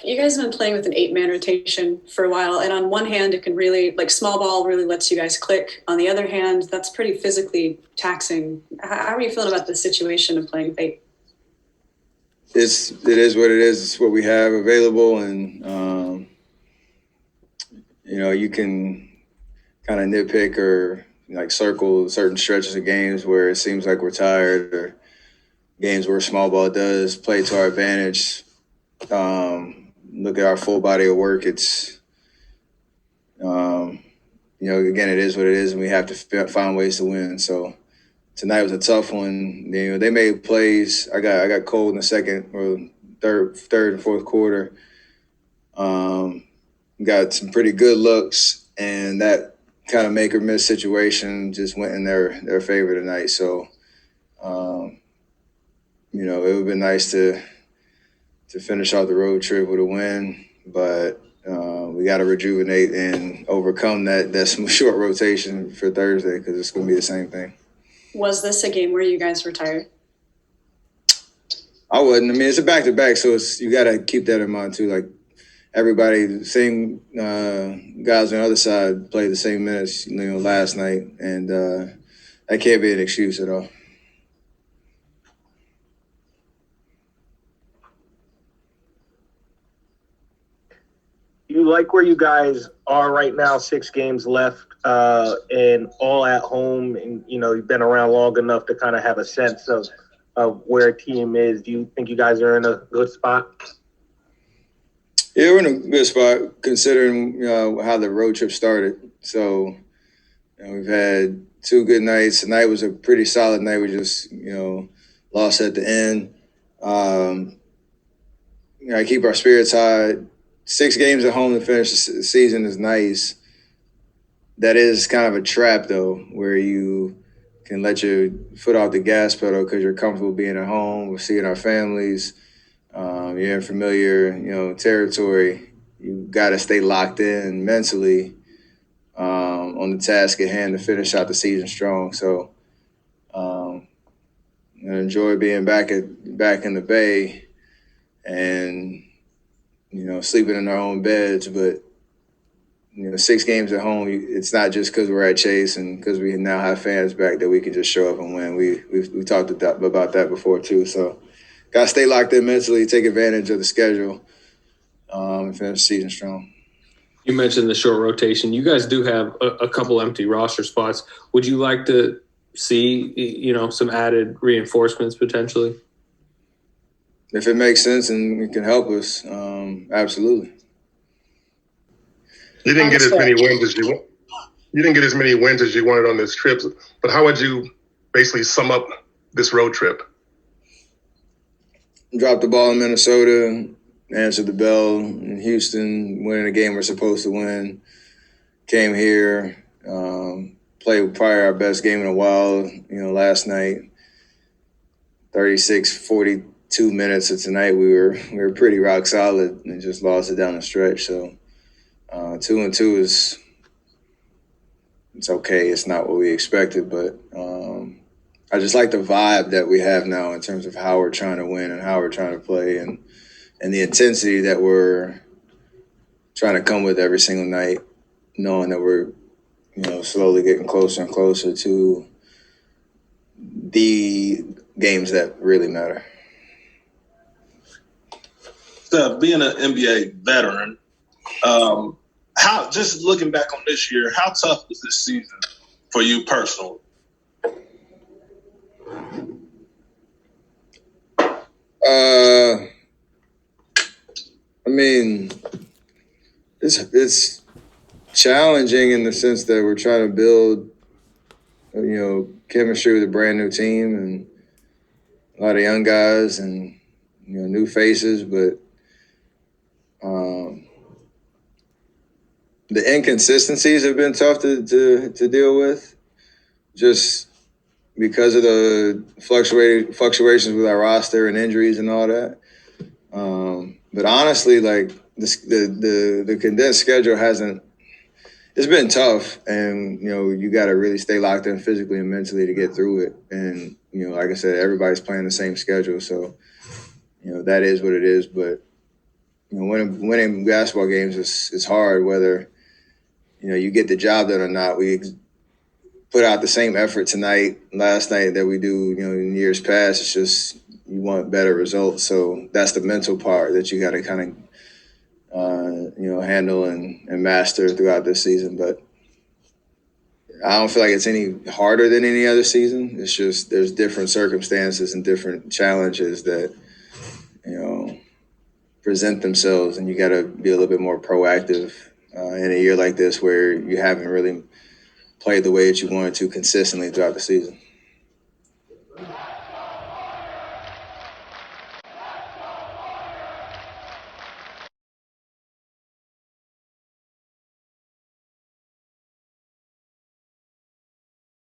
you guys have been playing with an 8-man rotation for a while, and on one hand, it can really, like, small ball really lets you guys click. On the other hand, that's pretty physically taxing. How are you feeling about the situation of playing with 8? It is what it is. It's what we have available, and you can kind of nitpick or like circle certain stretches of games where it seems like we're tired, or games where small ball does play to our advantage. Look at our full body of work. It's again, it is what it is, and we have to find ways to win. So tonight was a tough one. They made plays. I got cold in the second or third and fourth quarter. Got some pretty good looks, and that kind of make or miss situation just went in their favor tonight. So, it would have been nice to finish off the road trip with a win, but we got to rejuvenate and overcome that short rotation for Thursday, because it's going to be the same thing. Was this a game where you guys were tired? I wasn't. I mean, it's a back-to-back, so you got to keep that in mind too. Like, everybody, same guys on the other side played the same minutes, last night, and that can't be an excuse at all. You like where you guys are right now, 6 games left, and all at home, and you've been around long enough to kind of have a sense of where a team is. Do you think you guys are in a good spot? Yeah, we're in a good spot considering how the road trip started. So we've had 2 good nights. Tonight was a pretty solid night. We just lost at the end. I keep our spirits high. 6 games at home to finish the season is nice. That is kind of a trap, though, where you can let your foot off the gas pedal because you're comfortable being at home. We're seeing our families. You're in familiar, territory. You got to stay locked in mentally on the task at hand to finish out the season strong. So, I enjoy being back in the Bay and sleeping in our own beds. But 6 games at home, it's not just because we're at Chase and because we now have fans back that we can just show up and win. We talked about that before too. So, got to stay locked in mentally, take advantage of the schedule, and finish the season strong. You mentioned the short rotation. You guys do have a couple empty roster spots. Would you like to see, some added reinforcements potentially? If it makes sense and it can help us, absolutely. You didn't get as many wins as you want. You didn't get as many wins as you wanted on this trip. But how would you basically sum up this road trip? Dropped the ball in Minnesota, answered the bell in Houston, winning a game we're supposed to win. Came here, played probably our best game in a while, last night. 36-42 minutes of tonight, we were pretty rock solid and just lost it down the stretch. So 2-2 it's okay. It's not what we expected, but I just like the vibe that we have now in terms of how we're trying to win and how we're trying to play, and the intensity that we're trying to come with every single night, knowing that we're slowly getting closer and closer to the games that really matter. Steph, being an NBA veteran, how, just looking back on this year, how tough was this season for you personally? I mean, it's challenging in the sense that we're trying to build, chemistry with a brand new team and a lot of young guys and new faces, but the inconsistencies have been tough to deal with, just because of the fluctuations with our roster and injuries and all that. But honestly, like the condensed schedule it's been tough, and you got to really stay locked in physically and mentally to get through it. And like I said, everybody's playing the same schedule, so that is what it is. But winning basketball games is hard, whether you get the job done or not. We put out the same effort last night that we do in years past. It's just you want better results, so that's the mental part that you got to kind of handle and master throughout this season. But I don't feel like it's any harder than any other season. It's just there's different circumstances and different challenges that present themselves, and you got to be a little bit more proactive in a year like this where you haven't really played the way that you wanted to consistently throughout the season.